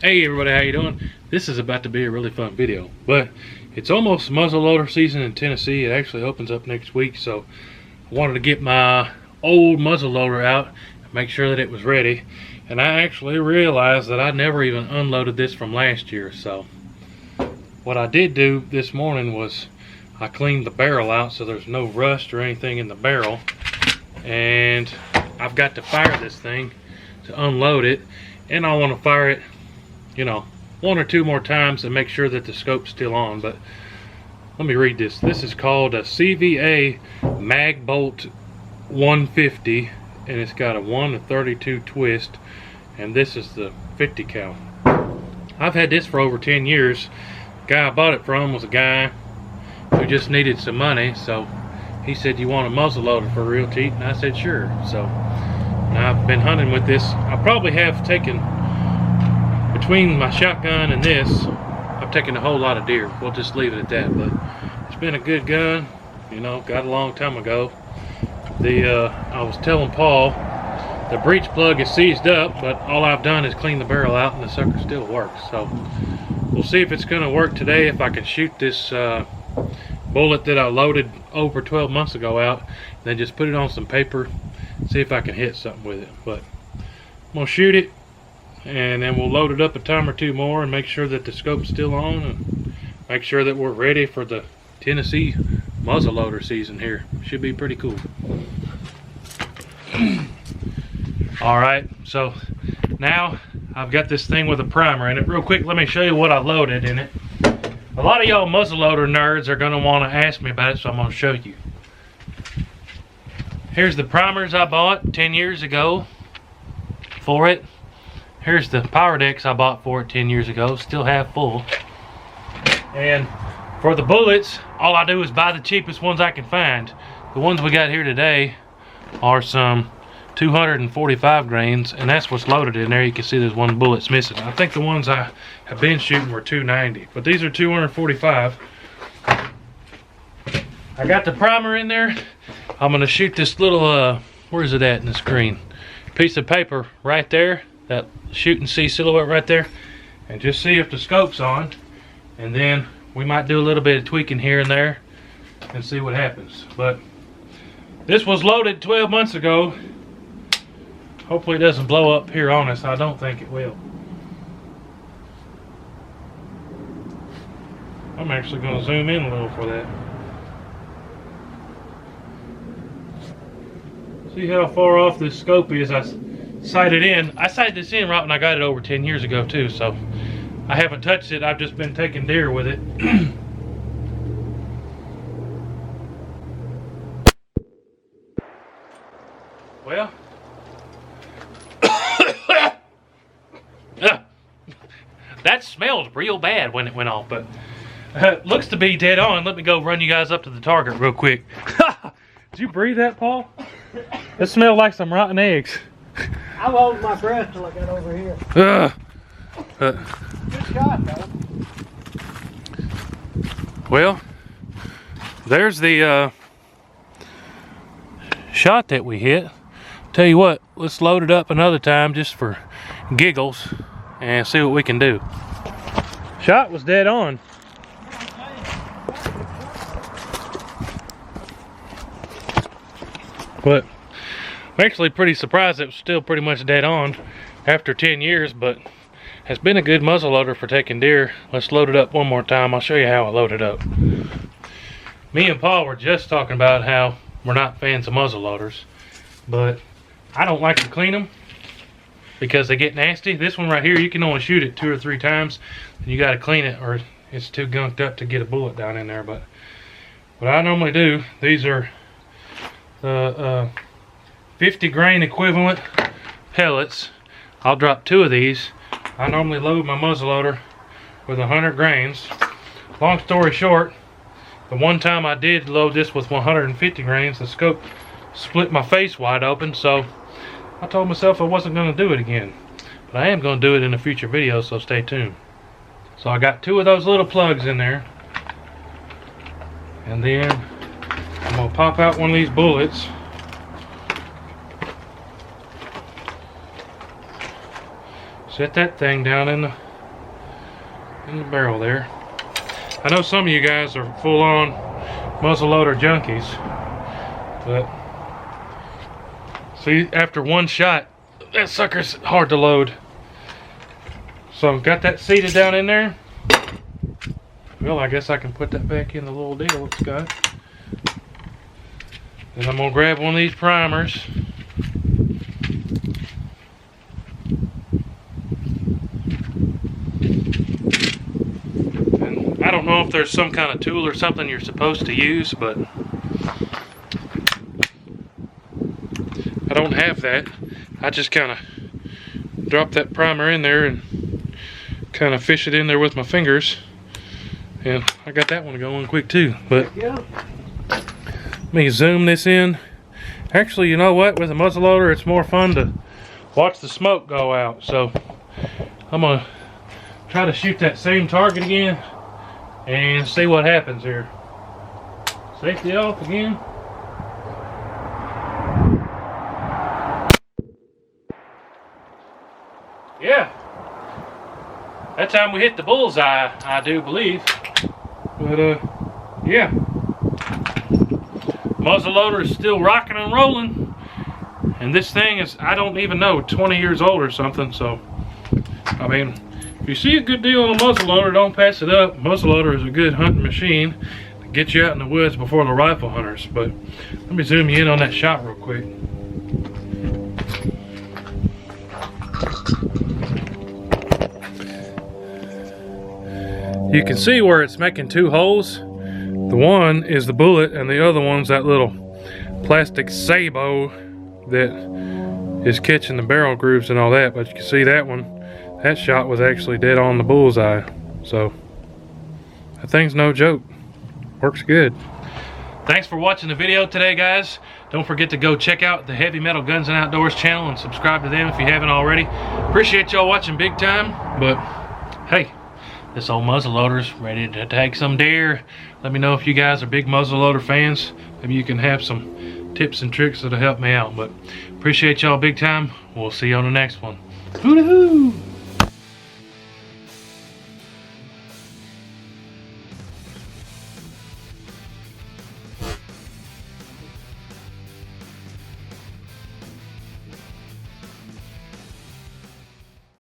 Hey everybody, how you doing? This is about to be a really fun video, but it's almost muzzleloader season in Tennessee. It actually opens up next week, so I wanted to get my old muzzleloader out and make sure that it was ready. And I actually realized that I never even unloaded this from last year. So what I did do this morning was I cleaned the barrel out so there's no rust or anything in the barrel, and I've got to fire this thing to unload it, and I want to fire it, you know, one or two more times and make sure that the scope's still on. But let me read this. This is called a CVA Mag Bolt 150, and it's got a 1-32 twist, and this is the 50 cal. I've had this for over 10 years. The guy I bought it from was a guy who just needed some money, so he said, "You want a muzzleloader for real cheap?" And I said, "Sure." So now I've been hunting with this. I probably have taken, between my shotgun and this, I've taken a whole lot of deer. We'll just leave it at that. But it's been a good gun, you know, got a long time ago. I was telling Paul, the breech plug is seized up, but all I've done is clean the barrel out and the sucker still works. So we'll see if it's going to work today, if I can shoot this bullet that I loaded over 12 months ago out, then just put it on some paper, see if I can hit something with it. But I'm going to shoot it, and then we'll load it up a time or two more and make sure that the scope's still on, and make sure that we're ready for the Tennessee muzzleloader season here. Should be pretty cool. Alright, so now I've got this thing with a primer in it. Real quick, let me show you what I loaded in it. A lot of y'all muzzleloader nerds are going to want to ask me about it, so I'm going to show you. Here's the primers I bought 10 years ago for it. Here's the power decks I bought for it 10 years ago, still half full. And for the bullets, all I do is buy the cheapest ones I can find. The ones we got here today are some 245 grains, and that's what's loaded in there. You can see there's one bullet's missing. I think the ones I have been shooting were 290, but these are 245. I got the primer in there. I'm gonna shoot this little, where's it at in the screen? Piece of paper right there, that shoot and see silhouette right there, and just see if the scope's on, and then we might do a little bit of tweaking here and there and see what happens. But this was loaded 12 months ago. Hopefully it doesn't blow up here on us. I don't think it will. I'm actually going to zoom in a little for that. See how far off this scope is. I sighted in. I sighted this in right when I got it over 10 years ago too, so I haven't touched it. I've just been taking deer with it. Well, that smelled real bad when it went off, but looks to be dead on. Let me go run you guys up to the target real quick. Did you breathe that, Paul? It smelled like some rotten eggs. I was holding my breath till I got over here. Good shot, though. Well, there's the shot that we hit. Tell you what, let's load it up another time just for giggles and see what we can do. Shot was dead on. But I'm actually pretty surprised it was still pretty much dead on after 10 years, but has been a good muzzleloader for taking deer. Let's load it up one more time. I'll show you how I load it up. Me and Paul were just talking about how we're not fans of muzzleloaders, but I don't like to clean them because they get nasty. This one right here, you can only shoot it 2 or 3 times, and you got to clean it or it's too gunked up to get a bullet down in there. But what I normally do, these are 50 grain equivalent pellets. I'll drop 2 of these. I normally load my muzzleloader with 100 grains. Long story short, the one time I did load this with 150 grains, the scope split my face wide open, so I told myself I wasn't going to do it again. But I am going to do it in a future video, so stay tuned. So I got 2 of those little plugs in there, and then I'm going to pop out one of these bullets. Set that thing down in the in the barrel there. I know some of you guys are full-on muzzleloader junkies, but see, after one shot, that sucker's hard to load. So got that seated down in there. Well, I guess I can put that back in the little deal it's got. And I'm gonna grab one of these primers. And I don't know if there's some kind of tool or something you're supposed to use, but I don't have that. I just kind of drop that primer in there and kind of fish it in there with my fingers. And I got that one going quick too. But let me zoom this in. Actually, you know what? With a muzzleloader, it's more fun to watch the smoke go out. So I'm gonna try to shoot that same target again and see what happens here. Safety off again. Yeah, that time we hit the bullseye, I do believe. But yeah, muzzleloader is still rocking and rolling, and this thing is, I don't even know, 20 years old or something. So I mean, if you see a good deal on a muzzleloader, don't pass it up. Muzzleloader is a good hunting machine to get you out in the woods before the rifle hunters. But let me zoom you in on that shot real quick. You can see where it's making two holes. The one is the bullet and the other one's that little plastic sabot that is catching the barrel grooves and all that. But you can see that one, that shot was actually dead on the bullseye. So that thing's no joke. Works good. Thanks for watching the video today, guys. Don't forget to go check out the Heavy Metal Guns and Outdoors channel and subscribe to them if you haven't already. Appreciate y'all watching big time. But hey, this old muzzleloader's ready to take some deer. Let me know if you guys are big muzzleloader fans. Maybe you can have some tips and tricks that'll help me out. But appreciate y'all big time. We'll see you on the next one. Hoo-hoo!